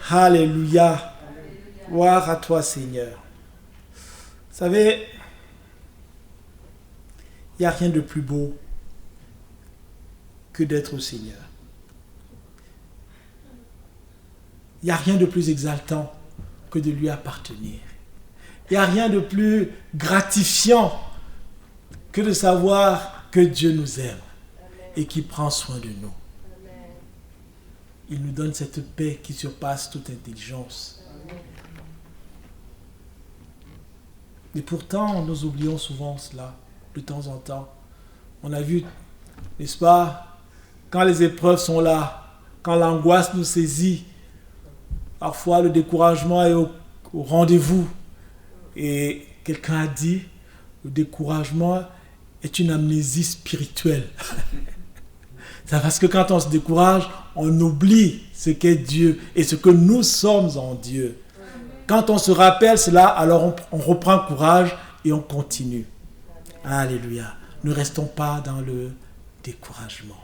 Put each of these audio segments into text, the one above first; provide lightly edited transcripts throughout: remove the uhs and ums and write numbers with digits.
Alléluia. Gloire à toi, Seigneur. Vous savez, il n'y a rien de plus beau que d'être au Seigneur. Il n'y a rien de plus exaltant que de lui appartenir. Il n'y a rien de plus gratifiant que de savoir que Dieu nous aime et qu'il prend soin de nous. Il nous donne cette paix qui surpasse toute intelligence. Et pourtant, nous oublions souvent cela, de temps en temps. On a vu, n'est-ce pas, quand les épreuves sont là, quand l'angoisse nous saisit, parfois le découragement est au rendez-vous. Et quelqu'un a dit, le découragement est une amnésie spirituelle. C'est parce que quand on se décourage, on oublie ce qu'est Dieu et ce que nous sommes en Dieu. Quand on se rappelle cela, alors on reprend courage et on continue. Alléluia. Ne restons pas dans le découragement.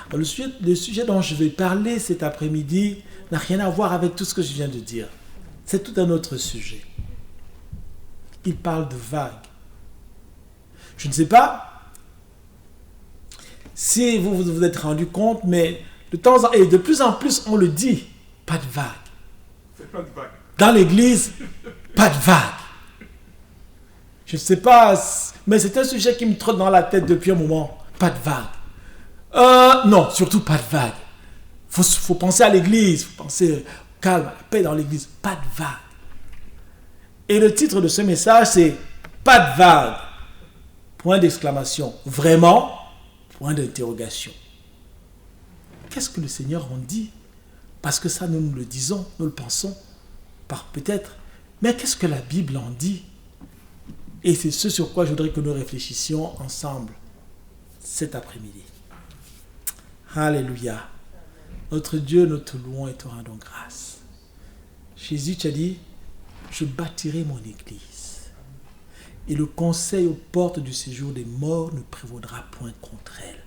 Alors, le sujet dont je vais parler cet après-midi n'a rien à voir avec tout ce que je viens de dire. C'est tout un autre sujet. Il parle de vagues. Je ne sais pas si vous vous êtes rendu compte, mais de plus en plus on le dit, pas de vagues. Pas de vague. Dans l'église, pas de vagues. Je ne sais pas, mais c'est un sujet qui me trotte dans la tête depuis un moment. Pas de vagues. Non, surtout pas de vagues. Faut penser à l'église, faut penser au calme, à la paix dans l'église. Pas de vagues. Et le titre de ce message, c'est pas de vagues. Point d'exclamation. Vraiment? Point d'interrogation. Qu'est-ce que le Seigneur en dit? Parce que ça, nous le disons, nous le pensons, peut-être. Mais qu'est-ce que la Bible en dit? Et c'est ce sur quoi je voudrais que nous réfléchissions ensemble cet après-midi. Alléluia. Notre Dieu, nous te louons et te rendons grâce. Jésus t'a dit, je bâtirai mon église. Et le conseil aux portes du séjour des morts ne prévaudra point contre elle.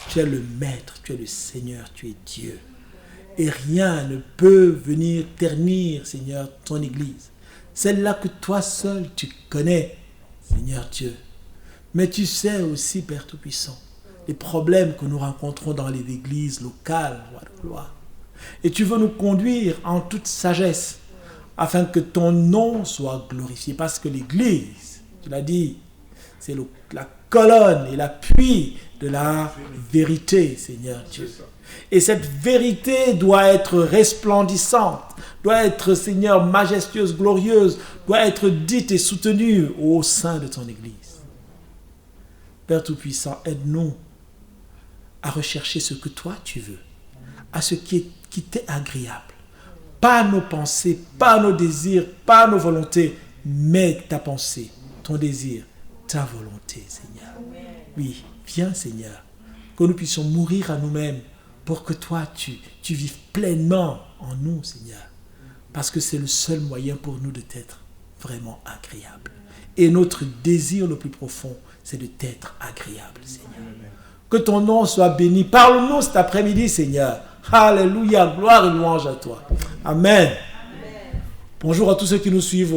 Tu es le Maître, tu es le Seigneur, tu es Dieu. Et rien ne peut venir ternir, Seigneur, ton église. Celle-là que toi seul tu connais, Seigneur Dieu. Mais tu sais aussi, Père Tout-Puissant, les problèmes que nous rencontrons dans les églises locales, roi de gloire. Et tu veux nous conduire en toute sagesse, afin que ton nom soit glorifié. Parce que l'église, tu l'as dit, c'est la colonne et l'appui de la vérité, Seigneur Dieu. Et cette vérité doit être resplendissante, doit être, Seigneur, majestueuse, glorieuse, doit être dite et soutenue au sein de ton Église. Père Tout-Puissant, aide-nous à rechercher ce que toi tu veux, à ce qui t'est agréable. Pas nos pensées, pas nos désirs, pas nos volontés, mais ta pensée, ton désir, ta volonté, Seigneur. Oui, viens, Seigneur, que nous puissions mourir à nous-mêmes pour que toi, tu vives pleinement en nous, Seigneur. Parce que c'est le seul moyen pour nous de t'être vraiment agréable. Et notre désir le plus profond, c'est de t'être agréable, Seigneur. Que ton nom soit béni. Parle-nous cet après-midi, Seigneur. Alléluia, gloire et louange à toi. Amen. Bonjour à tous ceux qui nous suivent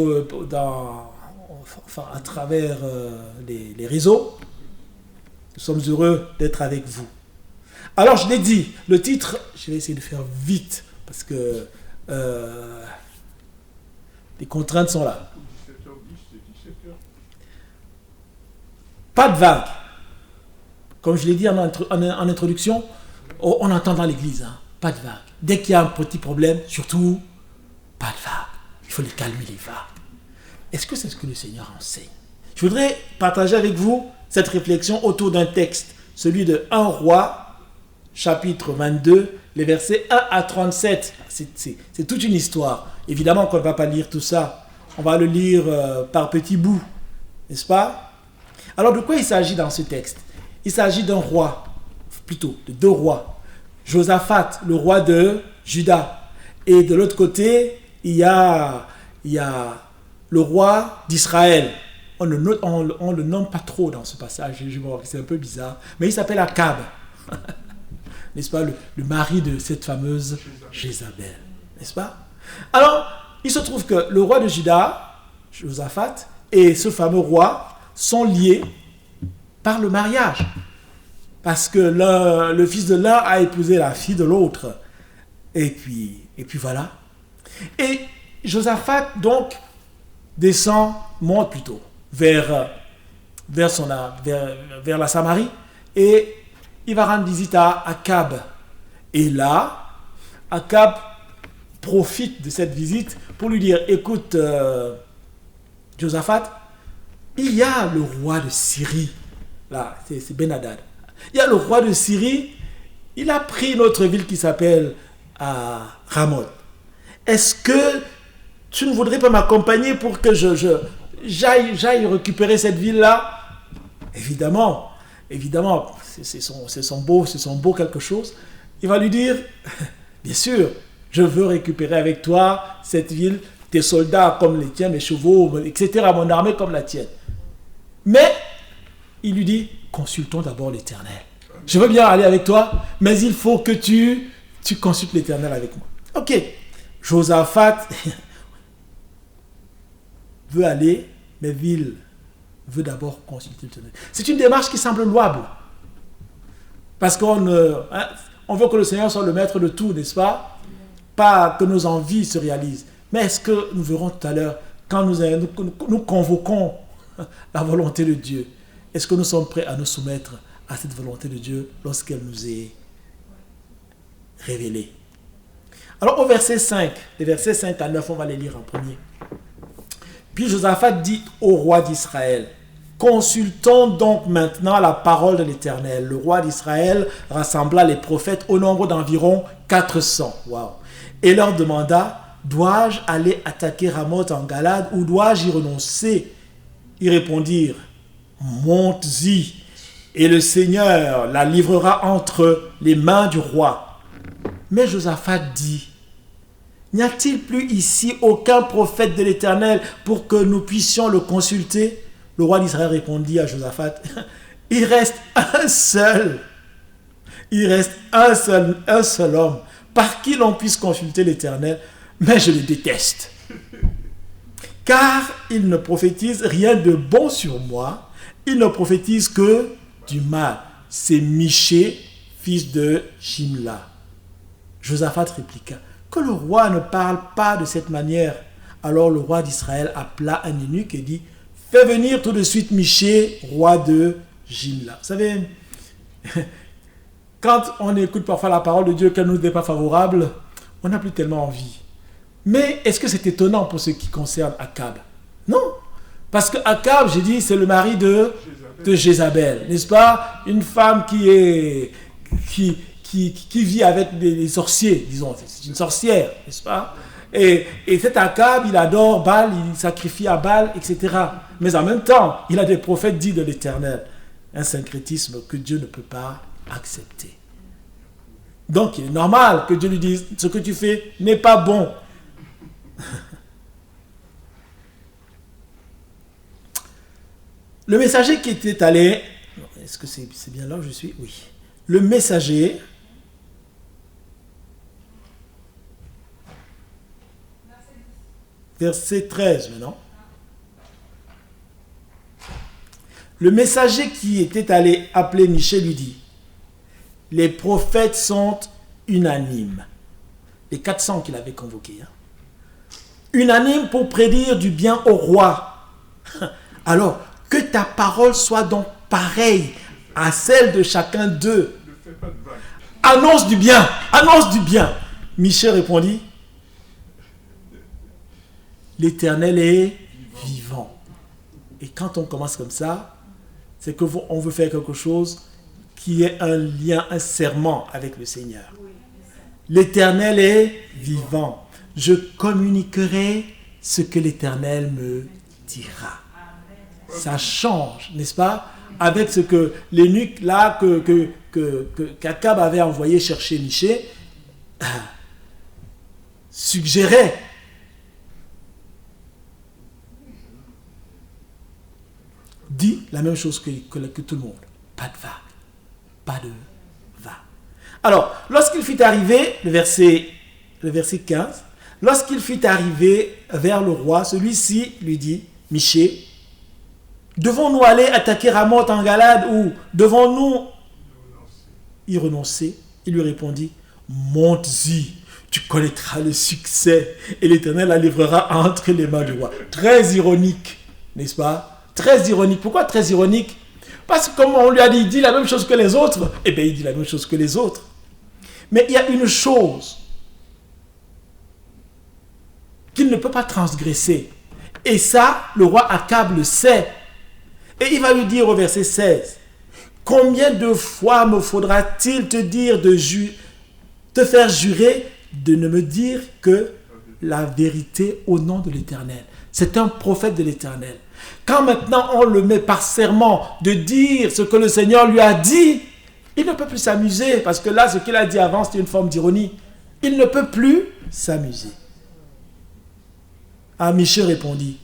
à travers les réseaux. Nous sommes heureux d'être avec vous. Alors, je l'ai dit, le titre, je vais essayer de faire vite parce que les contraintes sont là. 17h10, c'est 17h. Pas de vague. Comme je l'ai dit en introduction, on entend dans l'église, hein, pas de vague. Dès qu'il y a un petit problème, surtout, pas de vague. Il faut les calmer, les vagues. Est-ce que c'est ce que le Seigneur enseigne? Je voudrais partager avec vous cette réflexion autour d'un texte, celui de 1 Roi, chapitre 22, les versets 1 à 37. C'est toute une histoire. Évidemment qu'on ne va pas lire tout ça. On va le lire par petits bouts, n'est-ce pas? Alors de quoi il s'agit dans ce texte? Il s'agit d'un roi, plutôt de deux rois. Josaphat, le roi de Juda. Et de l'autre côté, il y a le roi d'Israël. On le nomme pas trop dans ce passage, c'est un peu bizarre. Mais il s'appelle Akab. n'est-ce pas, le mari de cette fameuse Jézabel, n'est-ce pas? Alors, il se trouve que le roi de Juda, Josaphat, et ce fameux roi sont liés par le mariage. Parce que le fils de l'un a épousé la fille de l'autre. Et puis voilà. Et Josaphat, donc, monte plutôt vers la Samarie. Et il va rendre visite à Akab. Et là, Akab profite de cette visite pour lui dire, écoute, Josaphat, il y a le roi de Syrie. Là, c'est Ben-Hadad. Il y a le roi de Syrie, il a pris notre ville qui s'appelle Ramoth. Est-ce que tu ne voudrais pas m'accompagner pour que j'aille récupérer cette ville-là? Évidemment, c'est son beau quelque chose. Il va lui dire, bien sûr, je veux récupérer avec toi cette ville, tes soldats comme les tiens, mes chevaux, etc., mon armée comme la tienne. Mais, il lui dit, consultons d'abord l'Éternel. Je veux bien aller avec toi, mais il faut que tu consultes l'Éternel avec moi. Ok, Josaphat veut aller, mais veut d'abord consulter l'Éternel. C'est une démarche qui semble louable. Parce qu'on veut que le Seigneur soit le maître de tout, n'est-ce pas? Pas que nos envies se réalisent. Mais est-ce que nous verrons tout à l'heure, quand nous convoquons la volonté de Dieu, est-ce que nous sommes prêts à nous soumettre à cette volonté de Dieu lorsqu'elle nous est révélée? Alors au verset 5, les versets 5 à 9, on va les lire en premier. Puis Josaphat dit au roi d'Israël, consultons donc maintenant la parole de l'Éternel. Le roi d'Israël rassembla les prophètes au nombre d'environ 400. Wow. Et leur demanda, dois-je aller attaquer Ramoth en Galade ou dois-je y renoncer? Ils répondirent, monte-y, et le Seigneur la livrera entre les mains du roi. Mais Josaphat dit, n'y a-t-il plus ici aucun prophète de l'Éternel pour que nous puissions le consulter? Le roi d'Israël répondit à Josaphat, il reste un seul homme par qui l'on puisse consulter l'Éternel, mais je le déteste. Car il ne prophétise rien de bon sur moi, il ne prophétise que du mal. C'est Michée, fils de Jimla. Josaphat répliqua, que le roi ne parle pas de cette manière. Alors le roi d'Israël appela un eunuque et dit, fais venir tout de suite Michée, roi de Jimla. Vous savez, quand on écoute parfois la parole de Dieu, qu'elle ne nous est pas favorable, on n'a plus tellement envie. Mais est-ce que c'est étonnant pour ce qui concerne Akab? Non. Parce que Akab, j'ai dit, c'est le mari de Jézabel, n'est-ce pas? Une femme qui vit avec les sorciers, disons. C'est une sorcière, n'est-ce pas? Et cet Akab, il adore Baal, il sacrifie à Baal, etc. Mais en même temps, il a des prophètes dits de l'Éternel. Un syncrétisme que Dieu ne peut pas accepter. Donc, il est normal que Dieu lui dise, ce que tu fais n'est pas bon. Le messager qui était allé... Est-ce que c'est bien là où je suis? Oui. Le messager... Verset 13 maintenant. Le messager qui était allé appeler Michée lui dit, les prophètes sont unanimes. Les 400 qu'il avait convoqués. Unanimes pour prédire du bien au roi. Alors, que ta parole soit donc pareille à celle de chacun d'eux. Annonce du bien, annonce du bien. Michée répondit, l'Éternel est vivant. Et quand on commence comme ça, c'est qu'on veut faire quelque chose qui est un lien, un serment avec le Seigneur. L'Éternel est vivant. Je communiquerai ce que l'Éternel me dira. Ça change, n'est-ce pas? Avec ce que l'eunuque là qu'Akab avait envoyé chercher Michée suggérait. Dit la même chose que tout le monde. Pas de vague. Pas de vague. Alors, lorsqu'il fut arrivé, le verset 15, lorsqu'il fut arrivé vers le roi, celui-ci lui dit, Michée, devons-nous aller attaquer Ramoth en Galade ou devons-nous y renoncer? Il lui répondit, monte-y, tu connaîtras le succès et l'Éternel la livrera entre les mains du roi. Très ironique, n'est-ce pas? Très ironique. Pourquoi très ironique? Parce que comme on lui a dit, il dit la même chose que les autres. Eh bien, il dit la même chose que les autres. Mais il y a une chose qu'il ne peut pas transgresser. Et ça, le roi Akab le sait. Et il va lui dire au verset 16, combien de fois me faudra-t-il te dire te faire jurer de ne me dire que la vérité au nom de l'Éternel? C'est un prophète de l'Éternel. Quand maintenant on le met par serment de dire ce que le Seigneur lui a dit, il ne peut plus s'amuser parce que là, ce qu'il a dit avant, c'était une forme d'ironie. Il ne peut plus s'amuser. Michée répondit,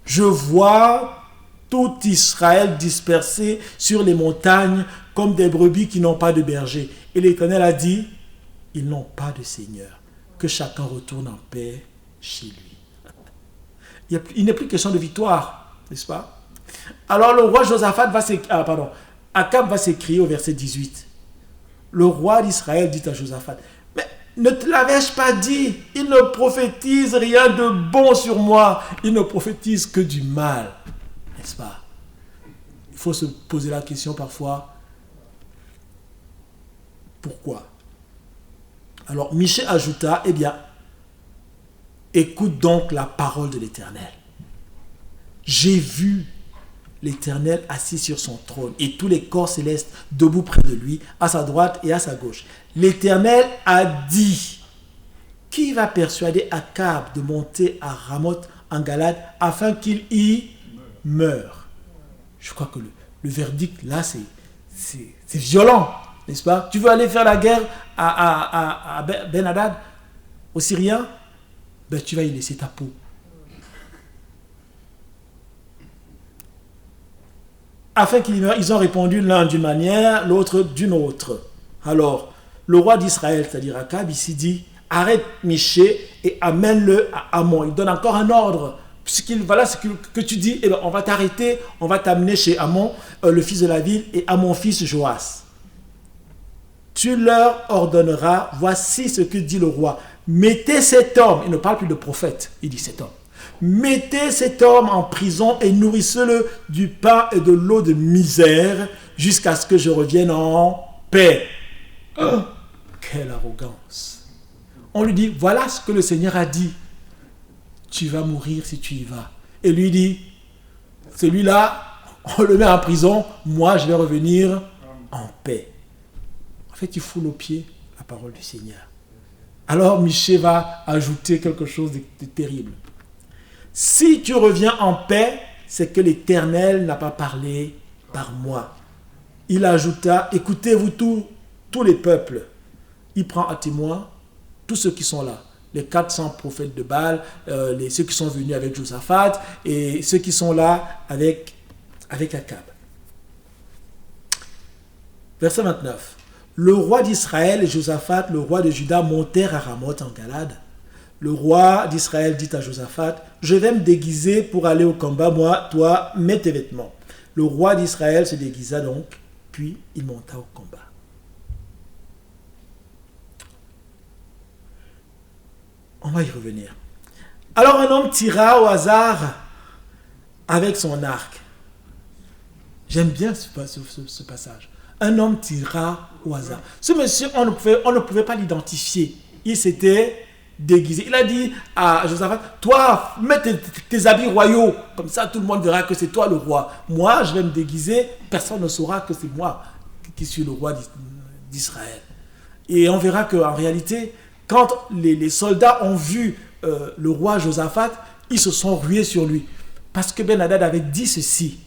je vois tout Israël dispersé sur les montagnes comme des brebis qui n'ont pas de berger. Et l'Éternel a dit, ils n'ont pas de Seigneur. Que chacun retourne en paix chez lui. Il n'est plus question de victoire, n'est-ce pas? Alors le roi Akab va s'écrier au verset 18. Le roi d'Israël dit à Josaphat, mais ne te l'avais-je pas dit? Il ne prophétise rien de bon sur moi. Il ne prophétise que du mal. N'est-ce pas? Il faut se poser la question parfois. Pourquoi? Alors Michée ajouta, eh bien, écoute donc la parole de l'Éternel. J'ai vu l'Éternel assis sur son trône et tous les corps célestes debout près de lui, à sa droite et à sa gauche. L'Éternel a dit, qui va persuader Akab de monter à Ramoth en Galade afin qu'il y meure? Je crois que le verdict là, c'est violent, n'est-ce pas? Tu veux aller faire la guerre à Ben-Hadad, aux Syriens? Ben, tu vas y laisser ta peau. Afin qu'il y meure, ils ont répondu l'un d'une manière, l'autre d'une autre. Alors, le roi d'Israël, c'est-à-dire Akab, ici dit, arrête Michée et amène-le à Amon. Il donne encore un ordre. Voilà ce que tu dis, eh bien, on va t'arrêter, on va t'amener chez Amon, le fils de la ville, et à mon fils Joas. Tu leur ordonneras, voici ce que dit le roi. Mettez cet homme, il ne parle plus de prophète, il dit cet homme. Mettez cet homme en prison et nourrissez-le du pain et de l'eau de misère jusqu'à ce que je revienne en paix. Oh, quelle arrogance. On lui dit, voilà ce que le Seigneur a dit. Tu vas mourir si tu y vas. Et lui dit, celui-là, on le met en prison, moi je vais revenir en paix. En fait, il foule aux pieds la parole du Seigneur. Alors Michée va ajouter quelque chose de terrible. Si tu reviens en paix, c'est que l'Éternel n'a pas parlé par moi. Il ajouta, écoutez-vous tous les peuples. Il prend à témoin tous ceux qui sont là. Les 400 prophètes de Baal, ceux qui sont venus avec Josaphat et ceux qui sont là avec Akab. Verset 29. Le roi d'Israël et Josaphat, le roi de Juda, montèrent à Ramoth en Galade. Le roi d'Israël dit à Josaphat, je vais me déguiser pour aller au combat, moi, toi, mets tes vêtements. Le roi d'Israël se déguisa donc, puis il monta au combat. On va y revenir. Alors un homme tira au hasard avec son arc. J'aime bien ce passage. Un homme tira au hasard. Ce monsieur, on ne pouvait pas l'identifier. Il s'était déguisé. Il a dit à Josaphat, toi, mets tes habits royaux. Comme ça, tout le monde verra que c'est toi le roi. Moi, je vais me déguiser. Personne ne saura que c'est moi qui suis le roi d'Israël. Et on verra qu'en réalité, quand les soldats ont vu le roi Josaphat, ils se sont rués sur lui. Parce que Ben-Hadad avait dit ceci.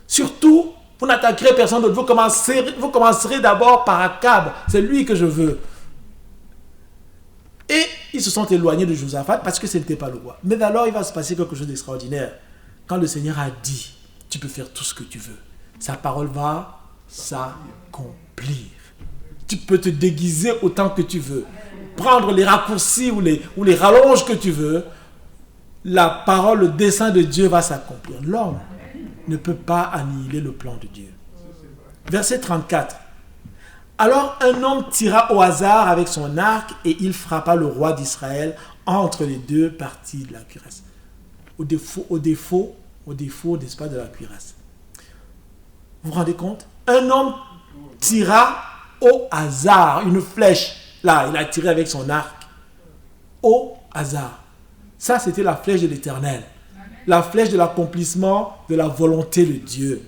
Surtout, vous n'attaquerez personne d'autre. Vous commencerez d'abord par Akab. C'est lui que je veux. Et ils se sont éloignés de Josaphat parce que ce n'était pas le roi. Mais alors, il va se passer quelque chose d'extraordinaire. Quand le Seigneur a dit, tu peux faire tout ce que tu veux. Sa parole va s'accomplir. Tu peux te déguiser autant que tu veux. Prendre les raccourcis ou les rallonges que tu veux. La parole, le dessein de Dieu va s'accomplir. L'homme ne peut pas annihiler le plan de Dieu. Verset 34. Alors un homme tira au hasard avec son arc et il frappa le roi d'Israël entre les deux parties de la cuirasse. Au défaut, n'est-ce pas, de la cuirasse. Vous vous rendez compte? Un homme tira au hasard une flèche. Là, il a tiré avec son arc. Au hasard. Ça, c'était la flèche de l'Éternel. La flèche de l'accomplissement de la volonté de Dieu.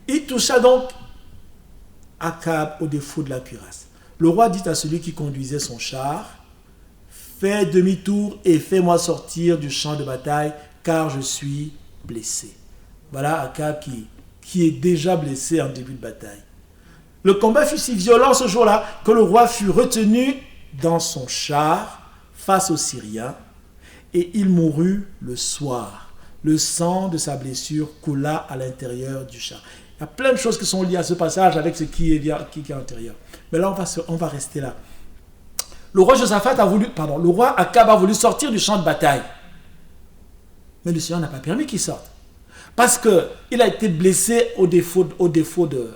Il toucha donc Akab au défaut de la cuirasse. Le roi dit à celui qui conduisait son char, « Fais demi-tour et fais-moi sortir du champ de bataille, car je suis blessé. » Voilà Akab qui est déjà blessé en début de bataille. Le combat fut si violent ce jour-là que le roi fut retenu dans son char face aux Syriens et il mourut le soir. Le sang de sa blessure coula à l'intérieur du char. Il y a plein de choses qui sont liées à ce passage avec ce qui est à l'intérieur. Mais là, on va rester là. Le roi Akab a voulu sortir du champ de bataille. Mais le Seigneur n'a pas permis qu'il sorte. Parce qu'il a été blessé au défaut de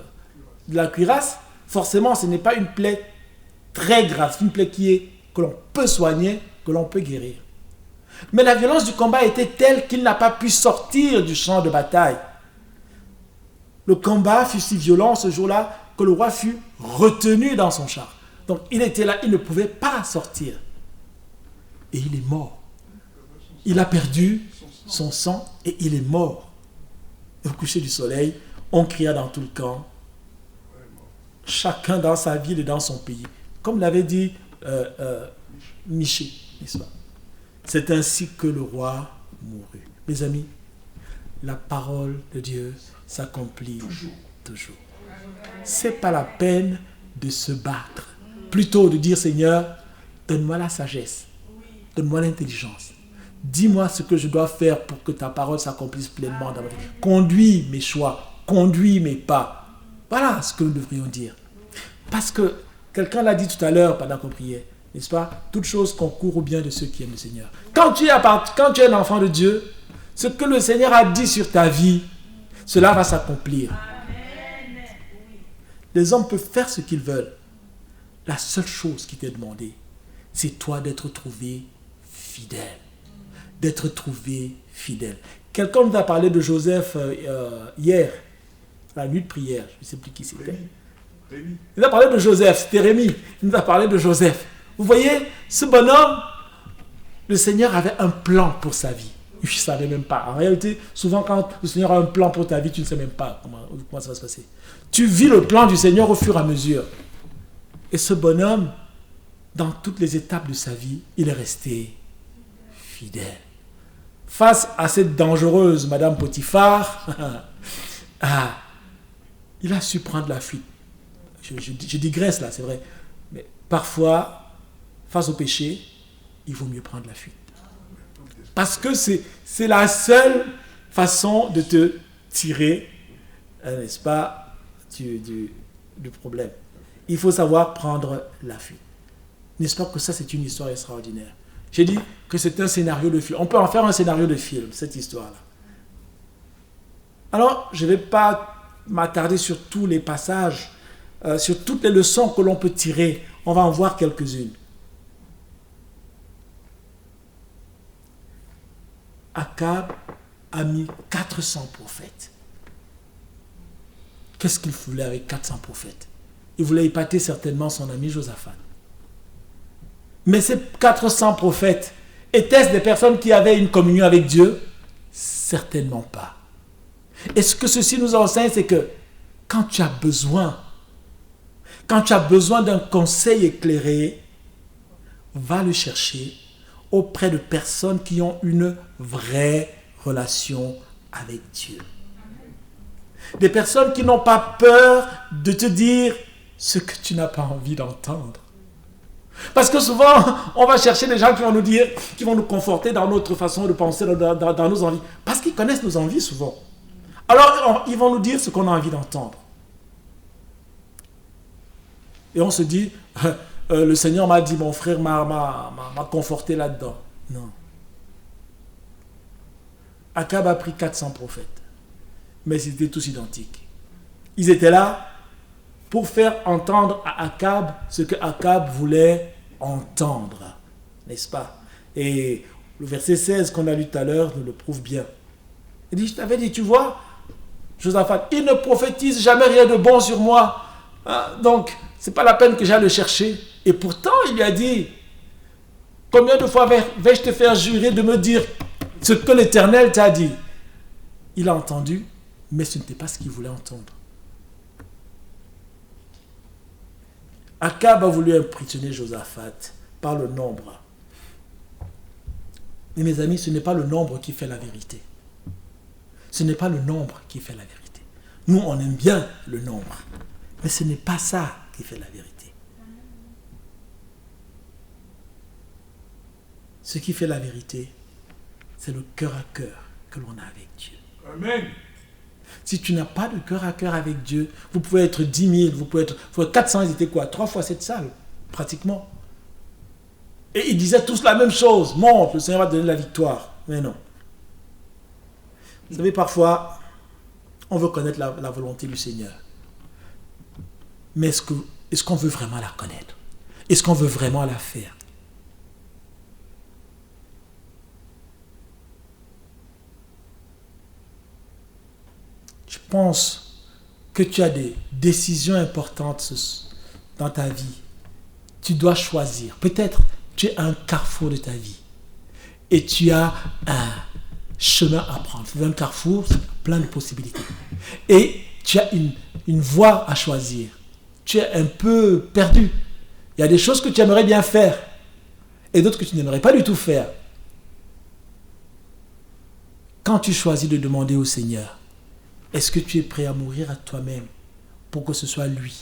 la cuirasse. Forcément, ce n'est pas une plaie très grave. C'est une plaie que l'on peut soigner, que l'on peut guérir. Mais la violence du combat était telle qu'il n'a pas pu sortir du champ de bataille. Le combat fut si violent ce jour-là que le roi fut retenu dans son char. Donc il était là, il ne pouvait pas sortir. Et il est mort. Il a perdu son sang et il est mort. Au coucher du soleil, on cria dans tout le camp. Chacun dans sa ville et dans son pays. Comme l'avait dit Miché, n'est-ce pas? C'est ainsi que le roi mourut. Mes amis, la parole de Dieu s'accomplit toujours. C'est pas la peine de se battre. Plutôt de dire, Seigneur, donne-moi la sagesse, donne-moi l'intelligence. Dis-moi ce que je dois faire pour que ta parole s'accomplisse pleinement dans ma vie. Conduis mes choix, conduis mes pas. Voilà ce que nous devrions dire. Parce que quelqu'un l'a dit tout à l'heure pendant qu'on priait, n'est-ce pas? Toute chose concourt au bien de ceux qui aiment le Seigneur. Quand tu es un enfant de Dieu, ce que le Seigneur a dit sur ta vie, cela va s'accomplir. Les hommes peuvent faire ce qu'ils veulent. La seule chose qui t'est demandée, c'est toi d'être trouvé fidèle. D'être trouvé fidèle. Quelqu'un nous a parlé de Joseph hier, la nuit de prière. Je ne sais plus qui c'était. Rémi. Il nous a parlé de Joseph, c'était Rémi. Il nous a parlé de Joseph. Vous voyez, ce bonhomme, le Seigneur avait un plan pour sa vie. Je ne savais même pas. En réalité, souvent quand le Seigneur a un plan pour ta vie, tu ne sais même pas comment ça va se passer. Tu vis le plan du Seigneur au fur et à mesure. Et ce bonhomme, dans toutes les étapes de sa vie, il est resté fidèle. Face à cette dangereuse Madame Potiphar, il a su prendre la fuite. Je digresse là, c'est vrai. Mais parfois, face au péché, il vaut mieux prendre la fuite. Parce que c'est la seule façon de te tirer, n'est-ce pas, du problème. Il faut savoir prendre la fuite. N'est-ce pas que ça, c'est une histoire extraordinaire? J'ai dit que c'est un scénario de film. On peut en faire un scénario de film, cette histoire-là. Alors, je ne vais pas m'attarder sur tous les passages, sur toutes les leçons que l'on peut tirer. On va en voir quelques-unes. Akab a mis 400 prophètes. Qu'est-ce qu'il voulait avec 400 prophètes? Il voulait épater certainement son ami Josaphat. Mais ces 400 prophètes, étaient-ce des personnes qui avaient une communion avec Dieu? Certainement pas. Et ce que ceci nous enseigne, c'est que quand tu as besoin d'un conseil éclairé, va le chercher auprès de personnes qui ont une vraie relation avec Dieu. Des personnes qui n'ont pas peur de te dire ce que tu n'as pas envie d'entendre. Parce que souvent, on va chercher des gens qui vont nous dire, qui vont nous conforter dans notre façon de penser, dans nos envies. Parce qu'ils connaissent nos envies souvent. Alors, ils vont nous dire ce qu'on a envie d'entendre. Et on se dit, le Seigneur m'a dit, mon frère m'a conforté là-dedans. Non. Akab a pris 400 prophètes. Mais ils étaient tous identiques. Ils étaient là pour faire entendre à Akab ce que Akab voulait entendre. N'est-ce pas? Et le verset 16 qu'on a lu tout à l'heure nous le prouve bien. Il dit, je t'avais dit, tu vois, Josaphat, il ne prophétise jamais rien de bon sur moi. Donc, c'est pas la peine que j'aille le chercher. Et pourtant, il lui a dit, combien de fois vais-je te faire jurer de me dire ce que l'Éternel t'a dit? Il a entendu, mais ce n'était pas ce qu'il voulait entendre. Akab a voulu impressionner Josaphat par le nombre. Mais mes amis, ce n'est pas le nombre qui fait la vérité. Ce n'est pas le nombre qui fait la vérité. Nous, on aime bien le nombre. Mais ce n'est pas ça qui fait la vérité. Ce qui fait la vérité, c'est le cœur à cœur que l'on a avec Dieu. Amen. Si tu n'as pas de cœur à cœur avec Dieu, vous pouvez être 10 000, vous pouvez être 400, ils étaient quoi? 3 fois cette salle, pratiquement. Et ils disaient tous la même chose. Monte, le Seigneur va te donner la victoire. Mais non. Vous savez, parfois, on veut connaître la volonté du Seigneur. Mais est-ce qu'on veut vraiment la connaître? Est-ce qu'on veut vraiment la faire? Je pense que tu as des décisions importantes dans ta vie. Tu dois choisir. Peut-être tu es à un carrefour de ta vie. Et tu as un chemin à prendre. C'est un carrefour, c'est plein de possibilités. Et tu as une voie à choisir. Tu es un peu perdu. Il y a des choses que tu aimerais bien faire. Et d'autres que tu n'aimerais pas du tout faire. Quand tu choisis de demander au Seigneur, est-ce que tu es prêt à mourir à toi-même pour que ce soit lui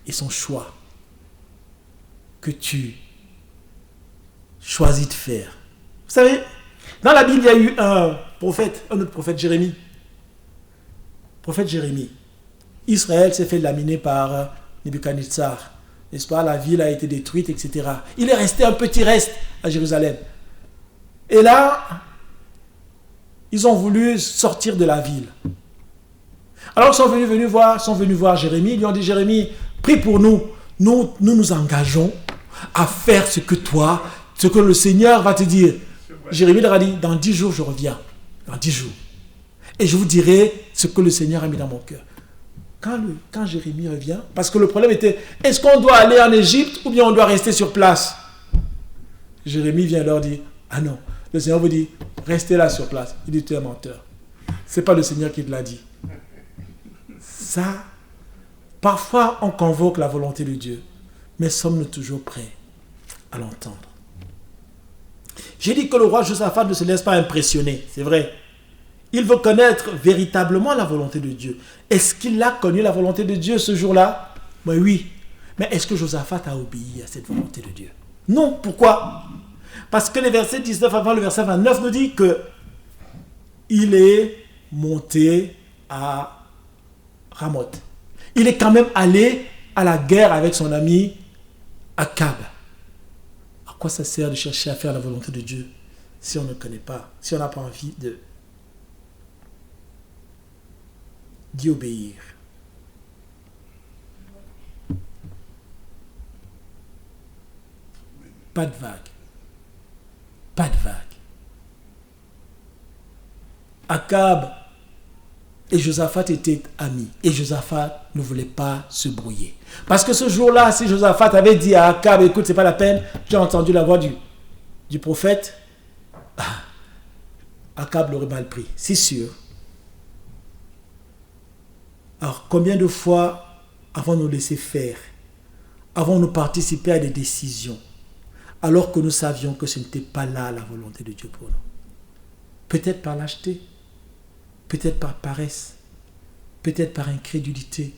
et son choix que tu choisis de faire? Vous savez, dans la Bible, il y a eu un autre prophète, Jérémie. Prophète Jérémie. Israël s'est fait laminer par Nebuchadnezzar. N'est-ce pas? La ville a été détruite, etc. Il est resté un petit reste à Jérusalem. Et là, ils ont voulu sortir de la ville. Alors ils sont venus voir Jérémie. Ils lui ont dit, Jérémie, prie pour nous. Nous engageons à faire ce que le Seigneur va te dire. Jérémie leur a dit, dans 10 jours, je reviens. Dans 10 jours. Et je vous dirai ce que le Seigneur a mis dans mon cœur. Quand Jérémie revient, parce que le problème était, est-ce qu'on doit aller en Égypte ou bien on doit rester sur place? Jérémie vient leur dire, ah non. Le Seigneur vous dit, restez là sur place. Il dit, tu es un menteur. Ce n'est pas le Seigneur qui te l'a dit. Ça, parfois on convoque la volonté de Dieu, mais sommes-nous toujours prêts à l'entendre? J'ai dit que le roi Josaphat ne se laisse pas impressionner, c'est vrai. Il veut connaître véritablement la volonté de Dieu. Est-ce qu'il a connu la volonté de Dieu ce jour-là? Ben oui. Mais est-ce que Josaphat a obéi à cette volonté de Dieu? Non. Pourquoi? Parce que le verset 19 avant le verset 29 nous dit que il est monté à Ramoth. Il est quand même allé à la guerre avec son ami Akab. À quoi ça sert de chercher à faire la volonté de Dieu si on ne connaît pas, si on n'a pas envie d'y obéir? Pas de vague. Pas de vague. Akab et Josaphat étaient amis. Et Josaphat ne voulait pas se brouiller. Parce que ce jour-là, si Josaphat avait dit à Akab, écoute, c'est pas la peine, tu as entendu la voix du prophète, Akab l'aurait mal pris, c'est sûr. Alors, combien de fois avons-nous laissé faire? Avons-nous participé à des décisions alors que nous savions que ce n'était pas là la volonté de Dieu pour nous? Peut-être par lâcheté, peut-être par paresse, peut-être par incrédulité,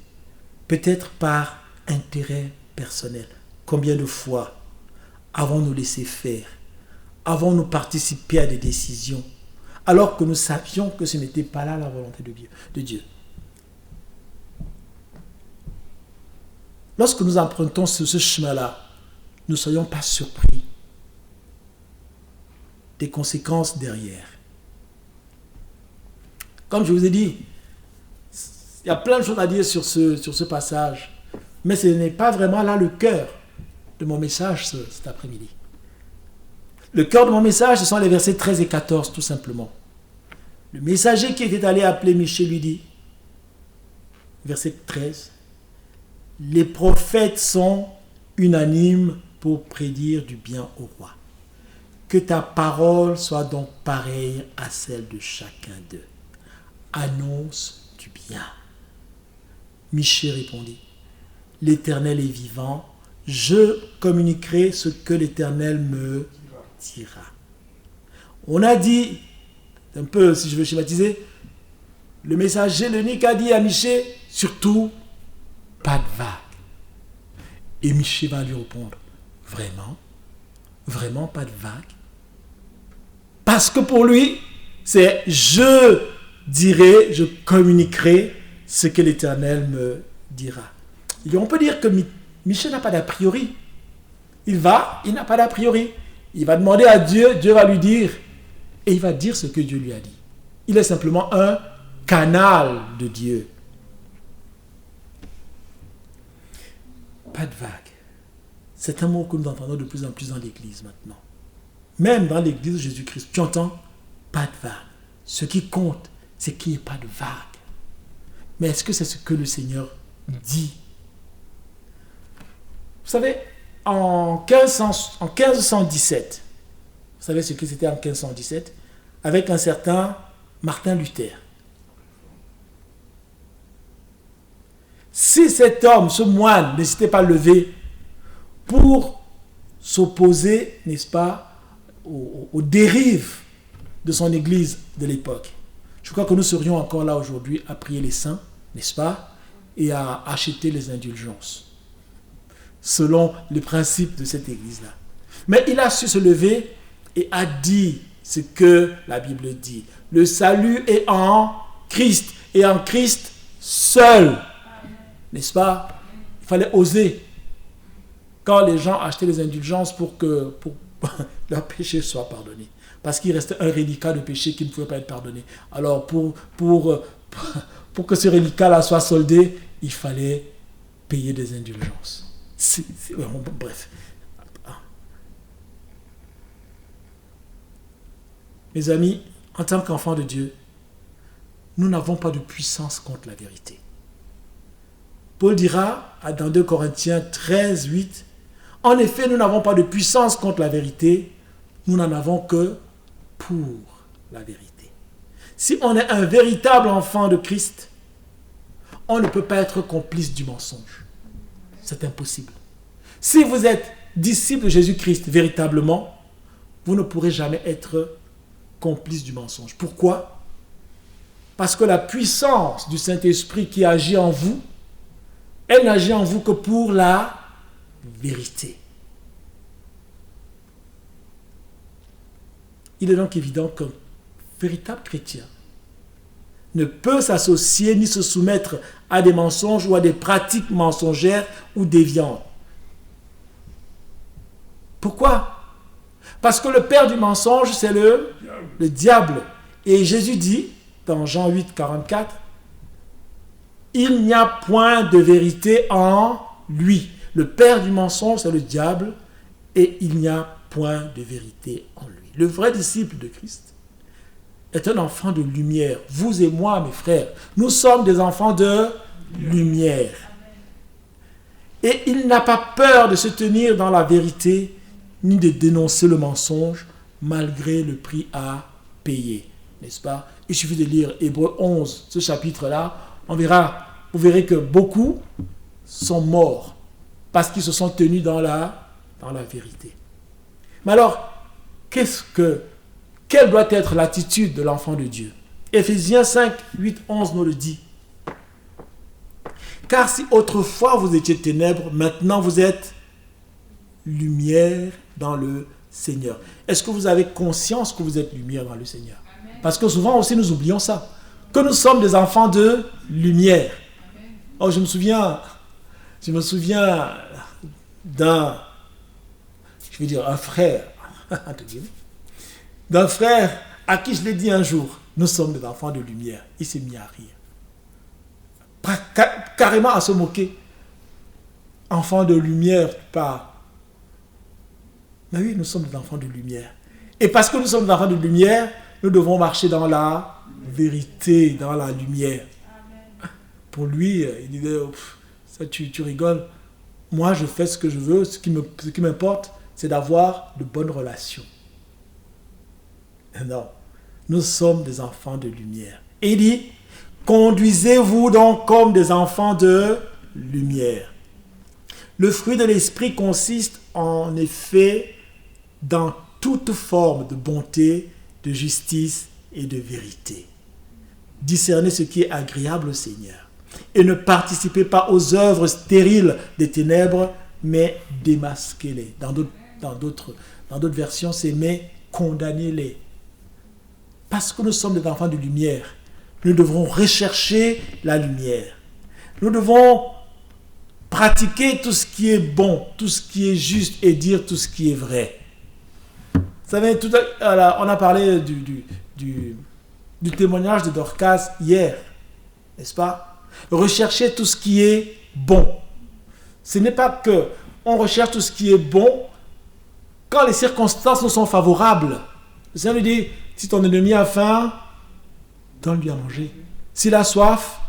peut-être par intérêt personnel. Combien de fois avons-nous laissé faire? Avons-nous participé à des décisions alors que nous savions que ce n'était pas là la volonté de Dieu? lorsque nous empruntons ce chemin-là, ne soyons pas surpris des conséquences derrière. Comme je vous ai dit, il y a plein de choses à dire sur ce passage, mais ce n'est pas vraiment là le cœur de mon message cet après-midi. Le cœur de mon message, ce sont les versets 13 et 14, tout simplement. Le messager qui était allé appeler Michée lui dit, verset 13, « Les prophètes sont unanimes pour prédire du bien au roi. Que ta parole soit donc pareille à celle de chacun d'eux. Annonce du bien. » Michée répondit, « L'Éternel est vivant, je communiquerai ce que l'Éternel me dira. » On a dit, un peu si je veux schématiser, le messager, l'eunuque a dit à Michée, surtout, pas de vague. Et Michée va lui répondre, vraiment? Vraiment pas de vague? Parce que pour lui, c'est je dirai, je communiquerai ce que l'Éternel me dira. Et on peut dire que Michée n'a pas d'a priori. Il n'a pas d'a priori. Il va demander à Dieu, Dieu va lui dire, et il va dire ce que Dieu lui a dit. Il est simplement un canal de Dieu. Pas de vague. C'est un mot que nous entendons de plus en plus dans l'Église maintenant. Même dans l'Église de Jésus-Christ, tu entends pas de vague. Ce qui compte, c'est qu'il n'y ait pas de vague. Mais est-ce que c'est ce que le Seigneur dit? Vous savez, en 1517, vous savez ce que c'était en 1517, avec un certain Martin Luther. Si cet homme, ce moine, ne s'était pas levé pour s'opposer, n'est-ce pas, aux dérives de son église de l'époque, je crois que nous serions encore là aujourd'hui à prier les saints, n'est-ce pas, et à acheter les indulgences, selon les principes de cette église-là. Mais il a su se lever et a dit ce que la Bible dit. Le salut est en Christ, et en Christ seul. N'est-ce pas? Il fallait oser. Quand les gens achetaient les indulgences pour que leurs péchés soient pardonnés. Parce qu'il restait un reliquat de péché qui ne pouvait pas être pardonné. Alors, pour que ce reliquat-là soit soldé, il fallait payer des indulgences. Bref. Mes amis, en tant qu'enfants de Dieu, nous n'avons pas de puissance contre la vérité. Paul dira dans 2 Corinthiens 13, 8, « En effet, nous n'avons pas de puissance contre la vérité, nous n'en avons que pour la vérité. » Si on est un véritable enfant de Christ, on ne peut pas être complice du mensonge. C'est impossible. Si vous êtes disciple de Jésus-Christ véritablement, vous ne pourrez jamais être complice du mensonge. Pourquoi? Parce que la puissance du Saint-Esprit qui agit en vous, elle n'agit en vous que pour la vérité. Il est donc évident qu'un véritable chrétien ne peut s'associer ni se soumettre à des mensonges ou à des pratiques mensongères ou déviantes. Pourquoi? Parce que le père du mensonge, c'est le diable. Et Jésus dit, dans Jean 8, 44, « Il n'y a point de vérité en lui. » Le père du mensonge, c'est le diable, et il n'y a point de vérité en lui. Le vrai disciple de Christ est un enfant de lumière. Vous et moi, mes frères, nous sommes des enfants de lumière. Et il n'a pas peur de se tenir dans la vérité, ni de dénoncer le mensonge, malgré le prix à payer. N'est-ce pas? Il suffit de lire Hébreux 11, ce chapitre-là, vous verrez que beaucoup sont morts parce qu'ils se sont tenus dans la vérité. Mais alors, quelle doit être l'attitude de l'enfant de Dieu? Éphésiens 5, 8, 11 nous le dit. « Car si autrefois vous étiez ténèbres, maintenant vous êtes lumière dans le Seigneur. » Est-ce que vous avez conscience que vous êtes lumière dans le Seigneur? Parce que souvent aussi nous oublions ça, que nous sommes des enfants de lumière. Oh, je me souviens Je me souviens d'un frère, d'un frère à qui je l'ai dit un jour, nous sommes des enfants de lumière. Il s'est mis à rire. Carrément à se moquer. Enfants de lumière, pas. Mais oui, nous sommes des enfants de lumière. Et parce que nous sommes des enfants de lumière, nous devons marcher dans la vérité, dans la lumière. Amen. Pour lui, il disait, ça tu rigoles. Moi, je fais ce que je veux. Ce qui m'importe, c'est d'avoir de bonnes relations. Non, nous sommes des enfants de lumière. Et il dit, conduisez-vous donc comme des enfants de lumière. Le fruit de l'esprit consiste en effet dans toute forme de bonté, de justice et de vérité. Discernez ce qui est agréable au Seigneur. Et ne participez pas aux œuvres stériles des ténèbres, mais démasquez-les. Dans d'autres versions, c'est mais condamnez-les. Parce que nous sommes des enfants de lumière, nous devrons rechercher la lumière. Nous devons pratiquer tout ce qui est bon, tout ce qui est juste et dire tout ce qui est vrai. Vous savez, on a parlé du témoignage de Dorcas hier, n'est-ce pas? Rechercher tout ce qui est bon. Ce n'est pas que on recherche tout ce qui est bon quand les circonstances nous sont favorables. Le Seigneur lui dit, si ton ennemi a faim, donne-lui à manger. S'il a soif,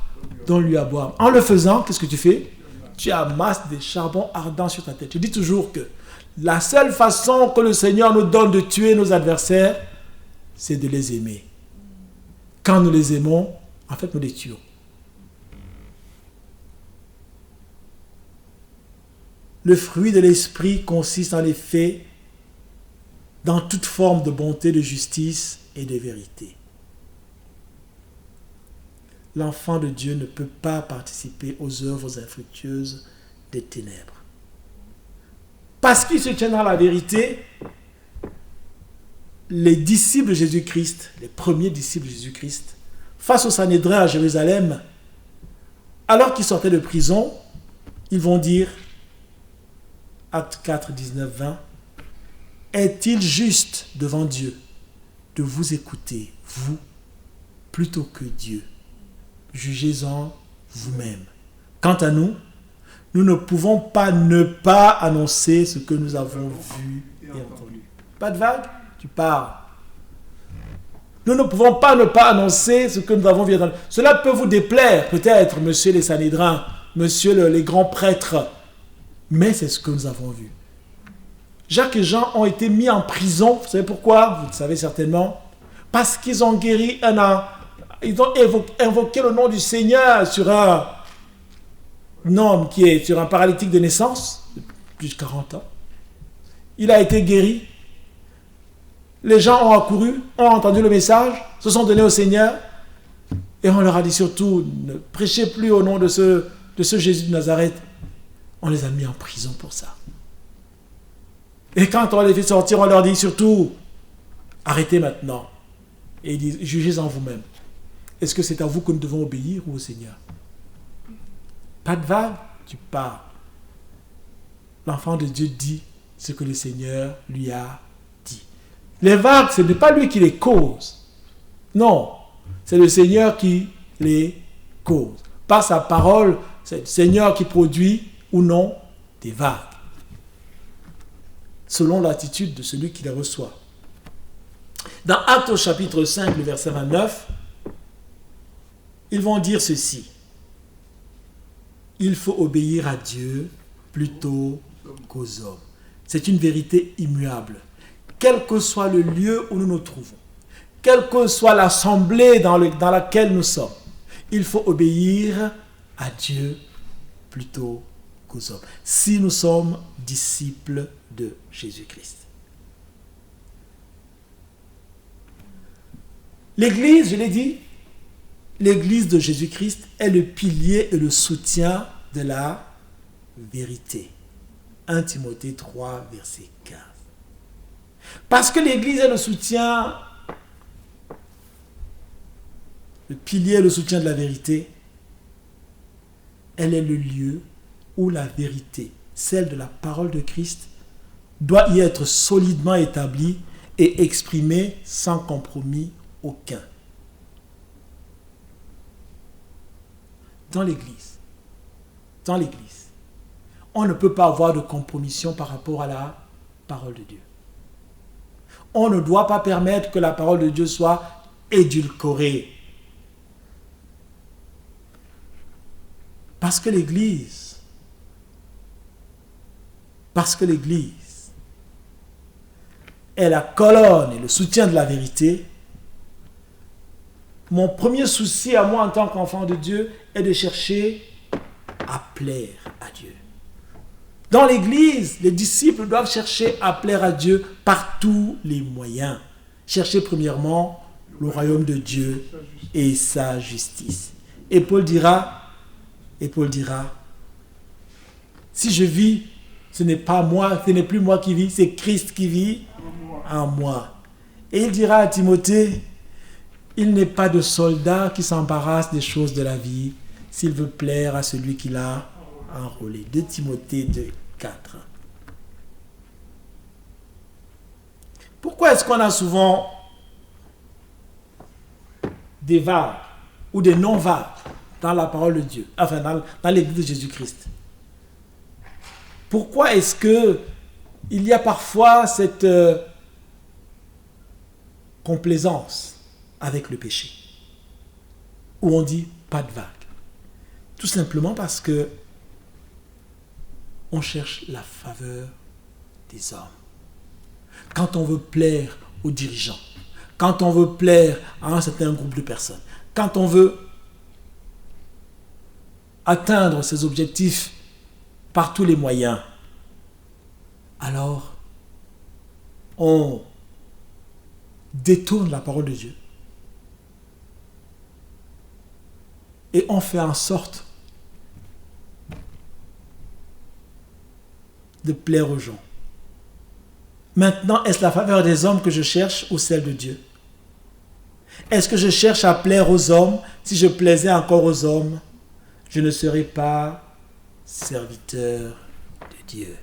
donne-lui à boire. En le faisant, qu'est-ce que tu fais? Tu amasses des charbons ardents sur ta tête. Je dis toujours que la seule façon que le Seigneur nous donne de tuer nos adversaires, c'est de les aimer. Quand nous les aimons, en fait, nous les tuons. Le fruit de l'esprit consiste en effet dans toute forme de bonté, de justice et de vérité. L'enfant de Dieu ne peut pas participer aux œuvres infructueuses des ténèbres. Parce qu'il se tient dans la vérité, les disciples de Jésus-Christ, les premiers disciples de Jésus-Christ, face au Sanhédrin à Jérusalem, alors qu'ils sortaient de prison, ils vont dire, Actes 4, 19, 20, « Est-il juste devant Dieu de vous écouter, vous, plutôt que Dieu? Jugez-en vous-même. Quant à nous, nous ne pouvons pas ne pas annoncer ce que nous avons vu et entendu. » Pas de vague? Tu parles. Nous ne pouvons pas ne pas annoncer ce que nous avons vu et entendu. Cela peut vous déplaire, peut-être, monsieur les Sanhédrins, monsieur les grands prêtres, mais c'est ce que nous avons vu. Jacques et Jean ont été mis en prison. Vous savez pourquoi? Vous le savez certainement. Parce qu'ils ont guéri ils ont invoqué le nom du Seigneur sur un homme qui est sur un paralytique de naissance, de plus de 40 ans. Il a été guéri. Les gens ont accouru, ont entendu le message, se sont donnés au Seigneur. Et on leur a dit surtout, ne prêchez plus au nom de ce Jésus de Nazareth. On les a mis en prison pour ça. Et quand on les fait sortir, on leur dit surtout, arrêtez maintenant. Et ils disent, jugez-en vous-même. Est-ce que c'est à vous que nous devons obéir ou au Seigneur? Pas de vague, tu pars. L'enfant de Dieu dit ce que le Seigneur lui a dit. Les vagues, ce n'est pas lui qui les cause. Non, c'est le Seigneur qui les cause. Par sa parole, c'est le Seigneur qui produit ou non des vagues. Selon l'attitude de celui qui les reçoit. Dans Actes au chapitre 5, le verset 29, ils vont dire ceci. Il faut obéir à Dieu plutôt qu'aux hommes. C'est une vérité immuable. Quel que soit le lieu où nous nous trouvons, quelle que soit l'assemblée dans laquelle nous sommes, il faut obéir à Dieu plutôt qu'aux hommes. Si nous sommes disciples de Jésus-Christ. L'Église, je l'ai dit, l'Église de Jésus-Christ est le pilier et le soutien de la vérité. 1 Timothée 3, verset 15. Parce que l'Église est le soutien, le pilier et le soutien de la vérité, elle est le lieu où la vérité, celle de la parole de Christ, doit y être solidement établie et exprimée sans compromis aucun. Dans l'Église, on ne peut pas avoir de compromission par rapport à la parole de Dieu. On ne doit pas permettre que la parole de Dieu soit édulcorée. Parce que l'Église est la colonne et le soutien de la vérité. Mon premier souci à moi en tant qu'enfant de Dieu est de chercher à plaire à Dieu. Dans l'Église, les disciples doivent chercher à plaire à Dieu par tous les moyens. Chercher premièrement le royaume de Dieu et sa justice. Et Paul dira, si je vis, ce n'est pas moi, ce n'est plus moi qui vis, c'est Christ qui vit en moi. Et il dira à Timothée, il n'est pas de soldat qui s'embarrasse des choses de la vie s'il veut plaire à celui qui l'a enrôlé. 2 Timothée 2, 4. Pourquoi est-ce qu'on a souvent des vagues ou des non-vagues dans la parole de Dieu, enfin dans l'Église de Jésus-Christ? Pourquoi est-ce que il y a parfois cette complaisance avec le péché, où on dit pas de vague? Tout simplement parce que on cherche la faveur des hommes. Quand on veut plaire aux dirigeants, quand on veut plaire à un certain groupe de personnes, quand on veut atteindre ses objectifs par tous les moyens, alors on détourne la parole de Dieu et on fait en sorte de plaire aux gens. Maintenant, est-ce la faveur des hommes que je cherche ou celle de Dieu? Est-ce que je cherche à plaire aux hommes? Si je plaisais encore aux hommes, je ne serais pas serviteur de Dieu.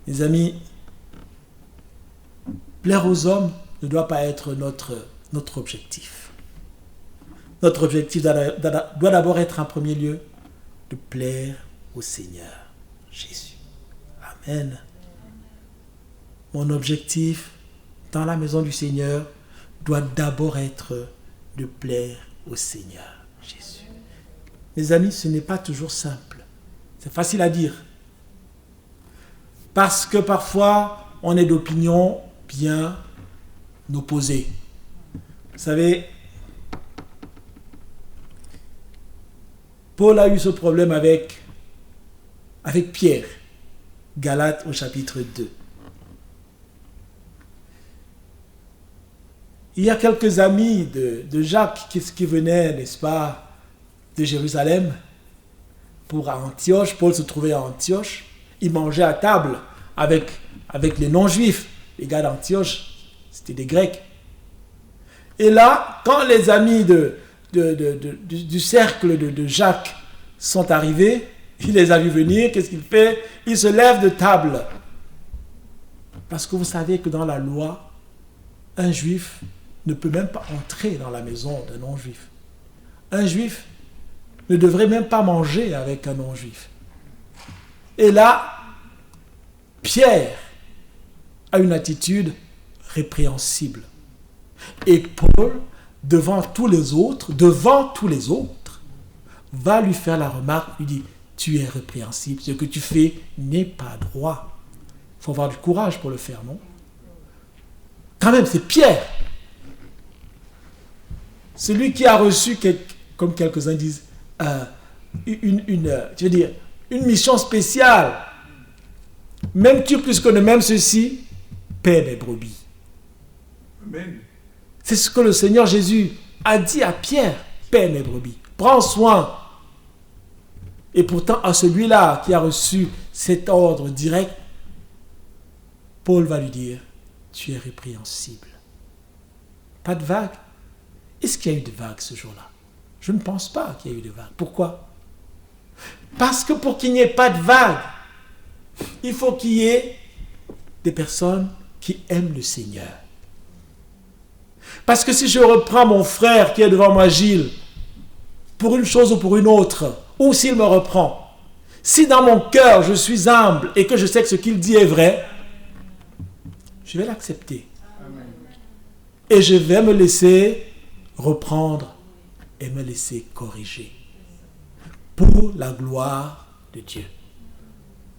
Mes amis, plaire aux hommes ne doit pas être notre objectif. Notre objectif doit d'abord être en premier lieu de plaire au Seigneur Jésus. Amen. Mon objectif dans la maison du Seigneur doit d'abord être de plaire au Seigneur Jésus. Mes amis, ce n'est pas toujours simple. C'est facile à dire. Parce que parfois, on est d'opinions bien opposées. Vous savez, Paul a eu ce problème avec Pierre. Galates au chapitre 2. Il y a quelques amis de Jacques qui venaient, n'est-ce pas, de Jérusalem pour Antioche. Paul se trouvait à Antioche. Il mangeait à table avec les non-juifs. Les gars d'Antioche, c'était des Grecs. Et là, quand les amis du cercle de Jacques sont arrivés, il les a vus venir, qu'est-ce qu'il fait? Il se lève de table. Parce que vous savez que dans la loi, un juif ne peut même pas entrer dans la maison d'un non-juif. Un juif ne devrait même pas manger avec un non-juif. Et là, Pierre a une attitude répréhensible. Et Paul, devant tous les autres, va lui faire la remarque, lui dit, tu es répréhensible, ce que tu fais n'est pas droit. Il faut avoir du courage pour le faire, non? Quand même, c'est Pierre. Celui qui a reçu, comme quelques-uns disent, une mission spéciale. M'aimes-tu plus que ne m'aime ceci? Paie mes brebis. Amen. C'est ce que le Seigneur Jésus a dit à Pierre. Paie mes brebis. Prends soin. Et pourtant, à celui-là qui a reçu cet ordre direct, Paul va lui dire, tu es répréhensible. Pas de vague. Est-ce qu'il y a eu de vagues ce jour-là? Je ne pense pas qu'il y ait eu de vagues. Pourquoi? Parce que pour qu'il n'y ait pas de vague, il faut qu'il y ait des personnes qui aiment le Seigneur. Parce que si je reprends mon frère qui est devant moi, Gilles, pour une chose ou pour une autre, ou s'il me reprend, si dans mon cœur je suis humble et que je sais que ce qu'il dit est vrai, je vais l'accepter. Et je vais me laisser reprendre et me laisser corriger. Pour la gloire de Dieu.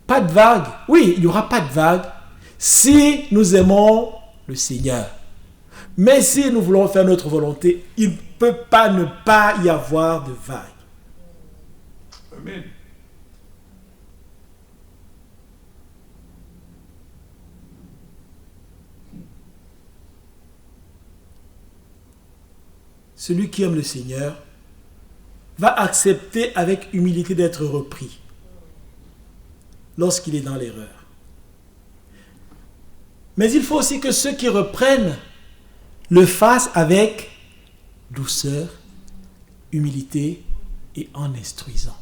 Pas de vague. Oui, il n'y aura pas de vague si nous aimons le Seigneur. Mais si nous voulons faire notre volonté, il ne peut pas ne pas y avoir de vague. Amen. Celui qui aime le Seigneur va accepter avec humilité d'être repris lorsqu'il est dans l'erreur. Mais il faut aussi que ceux qui reprennent le fassent avec douceur, humilité et en instruisant.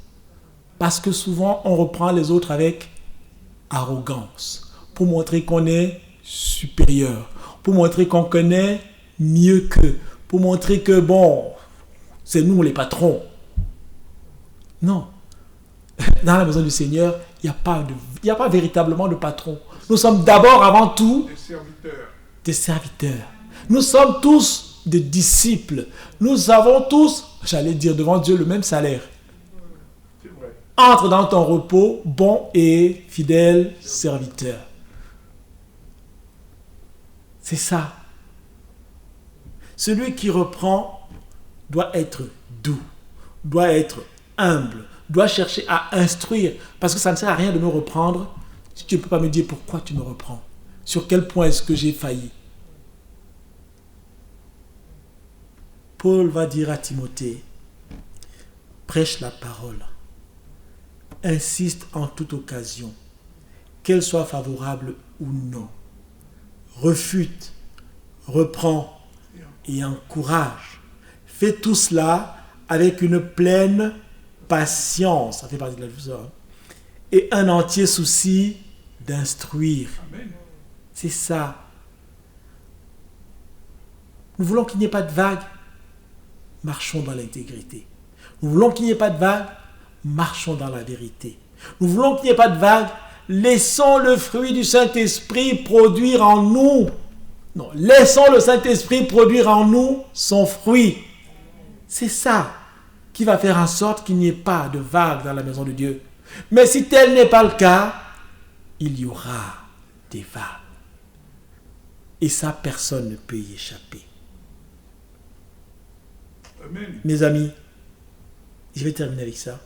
Parce que souvent, on reprend les autres avec arrogance, pour montrer qu'on est supérieur, pour montrer qu'on connaît mieux qu'eux, pour montrer que, bon, c'est nous les patrons. Non. Dans la maison du Seigneur, il n'y a pas véritablement de patron. Nous sommes d'abord, avant tout, des serviteurs. Nous sommes tous des disciples. Nous avons tous, j'allais dire devant Dieu, le même salaire. C'est vrai. Entre dans ton repos, bon et fidèle serviteur. C'est ça. Celui qui reprend doit être doux, doit être humble, doit chercher à instruire, parce que ça ne sert à rien de me reprendre si tu ne peux pas me dire pourquoi tu me reprends. Sur quel point est-ce que j'ai failli? Paul va dire à Timothée, prêche la parole, insiste en toute occasion, qu'elle soit favorable ou non, refute, reprend et encourage. Fais tout cela avec une pleine patience, ça fait partie de la vie, et un entier souci d'instruire. Amen. C'est ça. Nous voulons qu'il n'y ait pas de vague. Marchons dans l'intégrité. Nous voulons qu'il n'y ait pas de vague. Marchons dans la vérité. Nous voulons qu'il n'y ait pas de vague. Laissons le fruit du Saint-Esprit produire en nous. Non, laissons le Saint-Esprit produire en nous son fruit. C'est ça qui va faire en sorte qu'il n'y ait pas de vague dans la maison de Dieu. Mais si tel n'est pas le cas, il y aura des vagues. Et ça, personne ne peut y échapper. Amen. Mes amis, je vais terminer avec ça.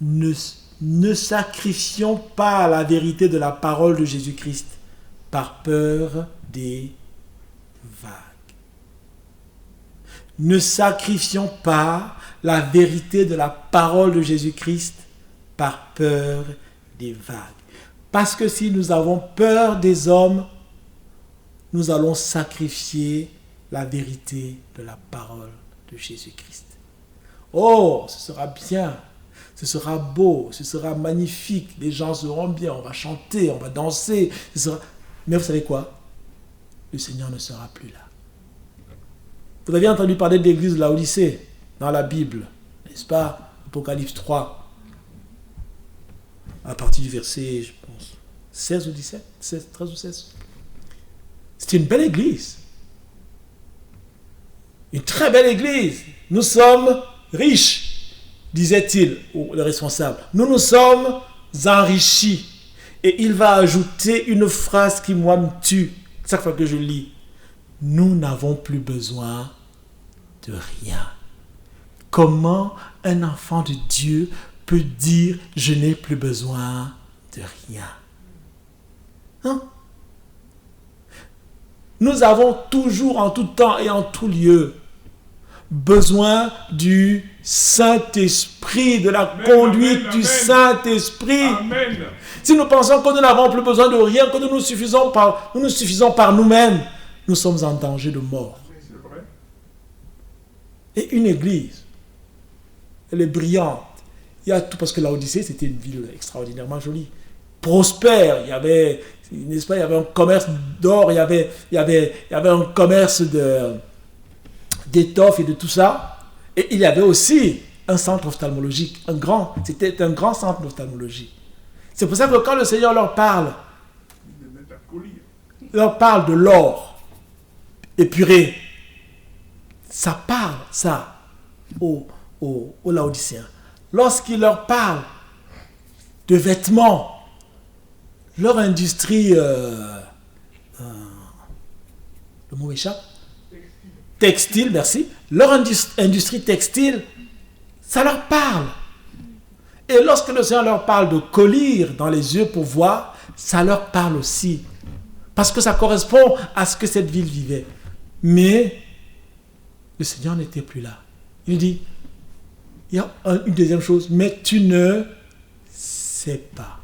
Ne sacrifions pas la vérité de la parole de Jésus-Christ par peur des vagues. Ne sacrifions pas la vérité de la parole de Jésus-Christ par peur des vagues. Parce que si nous avons peur des hommes, nous allons sacrifier la vérité de la parole de Jésus-Christ. Oh, ce sera bien, ce sera beau, ce sera magnifique, les gens seront bien, on va chanter, on va danser. Mais vous savez quoi? Le Seigneur ne sera plus là. Vous avez entendu parler de l'église de Laodicée dans la Bible, n'est-ce pas? Apocalypse 3. À partir du verset, je pense, 16 ou 17, 13 ou 16. C'était une belle église. Une très belle église. Nous sommes riches, disait-il, le responsable. Nous sommes enrichis. Et il va ajouter une phrase qui, moi, me tue chaque fois que je lis. Nous n'avons plus besoin de rien. Comment un enfant de Dieu peut dire « je n'ai plus besoin de rien » hein? Nous avons toujours, en tout temps et en tout lieu, besoin du Saint-Esprit, de la conduite du Saint-Esprit. Amen. Si nous pensons que nous n'avons plus besoin de rien, que nous nous suffisons par nous-mêmes, nous sommes en danger de mort. C'est vrai. Et une église elle est brillante. Il y a tout, parce que Laodicée, c'était une ville extraordinairement jolie. Prospère, il y avait, n'est-ce pas, il y avait un commerce d'or, il y avait un commerce d'étoffes et de tout ça. Et il y avait aussi un centre ophtalmologique, c'était un grand centre d'ophtalmologie. C'est pour ça que quand le Seigneur leur parle de l'or épuré, ça parle, ça, aux Laodicéens. Lorsqu'il leur parle de vêtements, leur industrie, le mot m'échappe, textile, merci, leur industrie textile, ça leur parle. Et lorsque le Seigneur leur parle de collyre dans les yeux pour voir, ça leur parle aussi. Parce que ça correspond à ce que cette ville vivait. Mais le Seigneur n'était plus là. Il dit, il y a une deuxième chose, mais tu ne sais pas.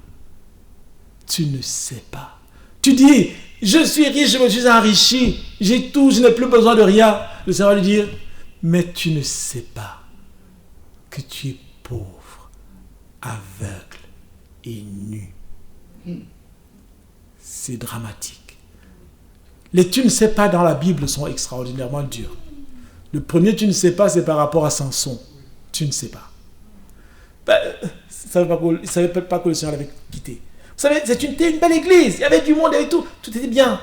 Tu ne sais pas. Tu dis, je suis riche, je me suis enrichi, j'ai tout, je n'ai plus besoin de rien. Le Seigneur va lui dire, mais tu ne sais pas que tu es pauvre, aveugle et nu. C'est dramatique. Les tu ne sais pas dans la Bible sont extraordinairement durs. Le premier tu ne sais pas, c'est par rapport à Samson. Tu ne sais pas. Il ne savait pas que le Seigneur l'avait quitté. Vous savez, c'était une belle église. Il y avait du monde, il y avait tout. Tout était bien.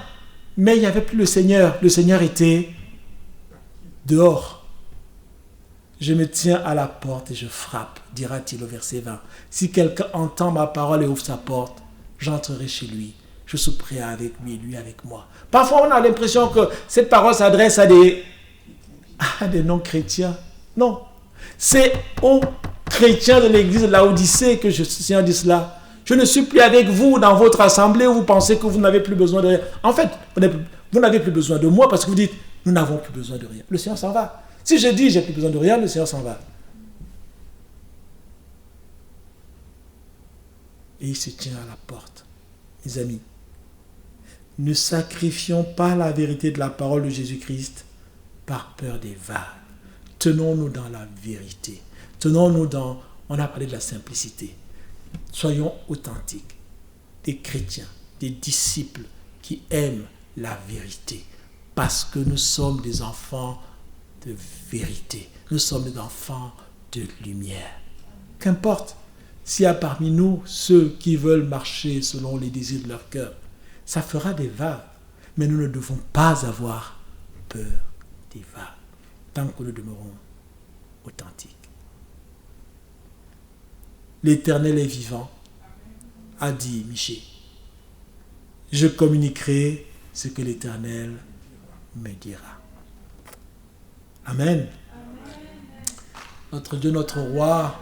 Mais il n'y avait plus le Seigneur. Le Seigneur était dehors. Je me tiens à la porte et je frappe, dira-t-il au verset 20. Si quelqu'un entend ma parole et ouvre sa porte, j'entrerai chez lui. Je souperai avec lui et lui avec moi. Parfois, on a l'impression que cette parole s'adresse à des non-chrétiens. Non. C'est aux chrétiens de l'église de Laodicée que le Seigneur dit cela. Je ne suis plus avec vous dans votre assemblée où vous pensez que vous n'avez plus besoin de rien. En fait, vous n'avez plus besoin de moi parce que vous dites, nous n'avons plus besoin de rien. Le Seigneur s'en va. Si je dis, j'ai plus besoin de rien, le Seigneur s'en va. Et il se tient à la porte. Mes amis, ne sacrifions pas la vérité de la parole de Jésus-Christ par peur des vagues. Tenons-nous dans la vérité. Tenons-nous dans, on a parlé de la simplicité. Soyons authentiques, des chrétiens, des disciples qui aiment la vérité. Parce que nous sommes des enfants de vérité. Nous sommes des enfants de lumière. Qu'importe s'il y a parmi nous ceux qui veulent marcher selon les désirs de leur cœur. Ça fera des vagues. Mais nous ne devons pas avoir peur des vagues tant que nous demeurons authentiques. L'Éternel est vivant, a dit Michée. Je communiquerai ce que l'Éternel me dira. Amen. Notre Dieu, notre roi,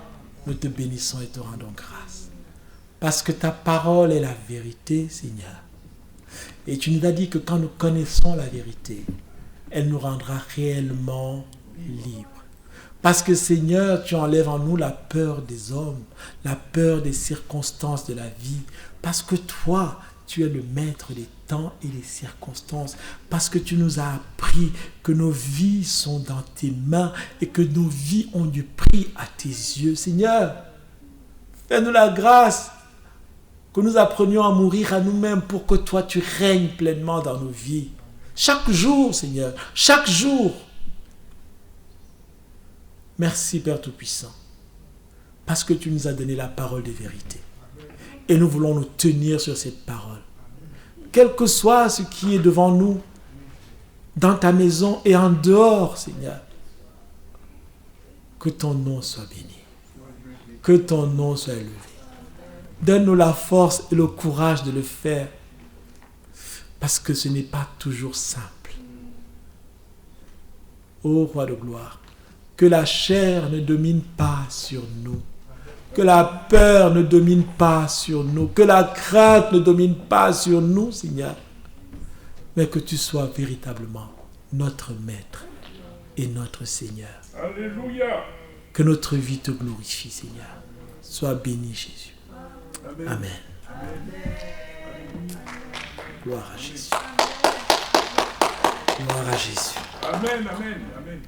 nous te bénissons et te rendons grâce. Parce que ta parole est la vérité, Seigneur. Et tu nous as dit que quand nous connaissons la vérité, elle nous rendra réellement libres. Parce que Seigneur, tu enlèves en nous la peur des hommes, la peur des circonstances de la vie. Parce que toi, tu es le maître des temps et des circonstances. Parce que tu nous as appris que nos vies sont dans tes mains et que nos vies ont du prix à tes yeux. Seigneur, fais-nous la grâce que nous apprenions à mourir à nous-mêmes pour que toi, tu règnes pleinement dans nos vies. Chaque jour, Seigneur, chaque jour. Merci, Père Tout-Puissant, parce que tu nous as donné la parole de vérité. Et nous voulons nous tenir sur cette parole. Quel que soit ce qui est devant nous, dans ta maison et en dehors, Seigneur, que ton nom soit béni. Que ton nom soit élevé. Donne-nous la force et le courage de le faire, parce que ce n'est pas toujours simple. Ô Roi de gloire, que la chair ne domine pas sur nous. Que la peur ne domine pas sur nous. Que la crainte ne domine pas sur nous, Seigneur. Mais que tu sois véritablement notre Maître et notre Seigneur. Alléluia. Que notre vie te glorifie, Seigneur. Sois béni, Jésus. Amen. Gloire à Jésus. Gloire à Jésus. Amen, amen, amen.